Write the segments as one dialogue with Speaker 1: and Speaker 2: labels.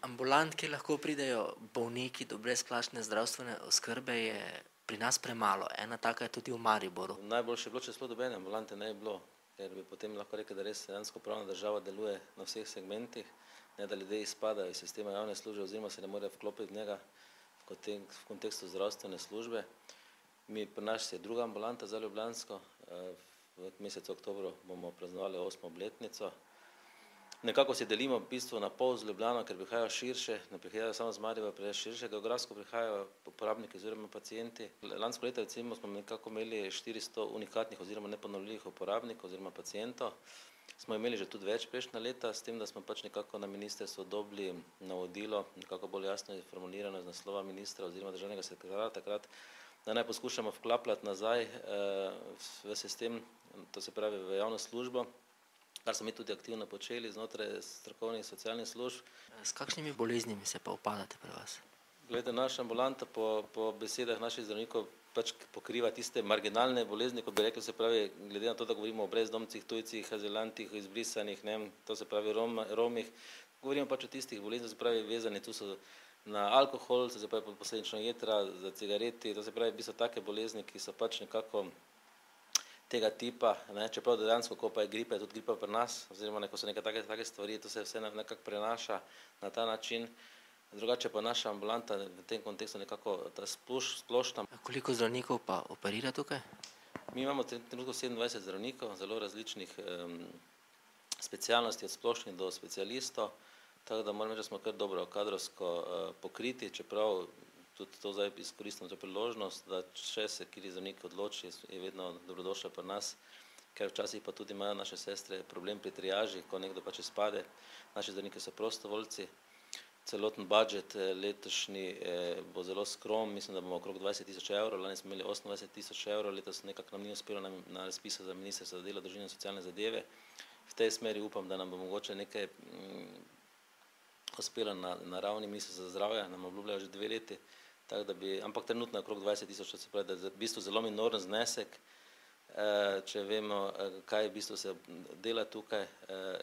Speaker 1: Ambulant, kjer lahko pridejo bolniki do brezplačne zdravstvene oskrbe, je pri nas premalo. Ena taka je tudi v Mariboru.
Speaker 2: Najboljše je bilo, če sploh nobene ambulante ne bi bilo, ker bi potem lahko rekel, da res dejansko pravna država deluje na vseh segmentih, ne da ljudje izpadajo iz sistema javne službe oziroma se ne morejo vklopiti v njega v kontekstu zdravstvene službe. Pri nas je druga ambulanta za ljubljansko, v mesecu oktobru bomo praznovali 8. obletnico. Nekako si delimo v bistvu na pol z Ljubljano, ker prihajajo širše, ne prihajajo samo z Maribora, prihajajo širše, geografsko prihajajo uporabniki oziroma pacienti. Lansko leto recimo smo nekako imeli 400 unikatnih oziroma neponovljivih uporabnikov oziroma pacientov. Smo imeli že tudi več prejšnja leta, s tem, da smo pač nekako na ministrstvu dobili navodilo, nekako bolj jasno formulirano iz naslova ministra oziroma državnega sekretarja takrat, da naj poskušamo vklapljati nazaj v sistem, to se pravi v javno službo, kar smo mi tudi aktivno počeli znotraj strokovnih socialnih služb.
Speaker 1: S kakšnimi boleznimi se pa upadate pri vas?
Speaker 2: Glede, naša ambulanta po besedah naših zdravnikov pač pokriva tiste marginalne bolezni, kot bi rekli, se pravi, glede na to, da govorimo o brezdomcih, tujcih, azilantih, izbrisanih, to se pravi Romih, govorimo pač o tistih boleznih, se pravi, vezani tu so na alkohol, se pravi posledično jetra, za cigareti, to se pravi, v bistvu take bolezni, ki so pač nekako tega tipa, čeprav dejansko, ko pa je gripa, je tudi gripa pri nas, oziroma ko so neke take stvari, to se vse nekako prenaša na ta način. Drugače pa naša ambulanta v tem kontekstu nekako ta splošna.
Speaker 1: Koliko zdravnikov pa operira tukaj?
Speaker 2: Mi imamo trenutno 27 zdravnikov, zelo različnih specialnosti, od splošnih do specialistov, tako da moram reči, da smo kar dobro kadrovsko pokriti, čeprav tudi to zdaj izkoristimo to priložnost, da če se kateri zdravnik odloči, je vedno dobrodošel pri nas, ker včasih pa tudi imajo naše sestre problem pri triaži, ko nekdo pač izpade. Naši zdravniki so prostovoljci. Celoten budžet letošnji bo zelo skromen, mislim, da bomo okrog 20 tisoč evrov, lani smo imeli 28 tisoč evrov, letos nekako nam ni uspelo na razpisu za ministrstvo za delo, družino in socialne zadeve. V tej smeri upam, da nam bo mogoče nekaj uspelo na ravni ministrstva za zdravje, nam obljubljajo že 2 leti, ampak trenutno je okrog 20 tisoč, to se pravi, da je v bistvu zelo minoren znesek, če vemo, kaj v bistvu se dela tukaj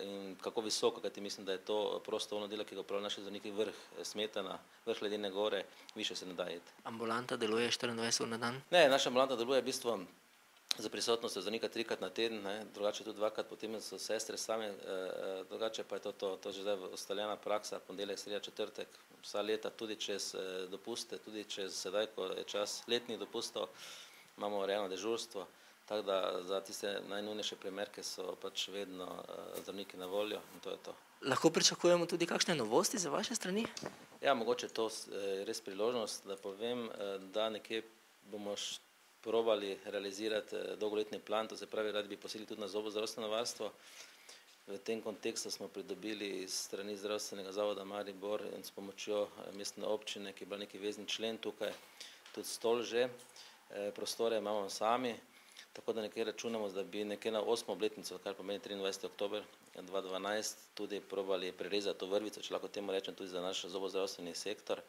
Speaker 2: in kako visoko, kajti mislim, da je to prostovoljno delo, ki ga opravljajo naši zdravniki, vrh Smetana, vrh Ledene gore, više se ne da iti.
Speaker 1: Ambulanta deluje 24 ur na dan?
Speaker 2: Ne, naša ambulanta deluje v bistvu za prisotnost zdravnika 3-krat na teden, drugače tudi 2-krat, potem so sestre same, drugače pa je to že zdaj ustaljena praksa, ponedeljek, sreda, četrtek, vsa leta, tudi čez dopuste, tudi čez sedaj, ko je čas letnih dopustov, imamo urejeno dežurstvo, tako da za tiste najnujnejše primerke so pač vedno zdravniki na voljo in to je to.
Speaker 1: Lahko pričakujemo tudi kakšne novosti za vaše strani?
Speaker 2: Ja, mogoče to je res priložnost, da povem, da nekje bomo probali realizirati dolgoletni plan, to se pravi, radi bi posegli tudi na zobozdravstveno varstvo. V tem kontekstu smo pridobili iz strani zdravstvenega zavoda Maribor in s pomočjo mestne občine, ki je bila neki vezni člen tukaj, tudi stol že, prostore imamo sami, tako da nekje računamo, da bi nekje na 8. obletnico, kar pomeni 23. oktober 2012, tudi probali prerezati to vrvico, če lahko temu rečem, tudi za naš zobozdravstveni sektor.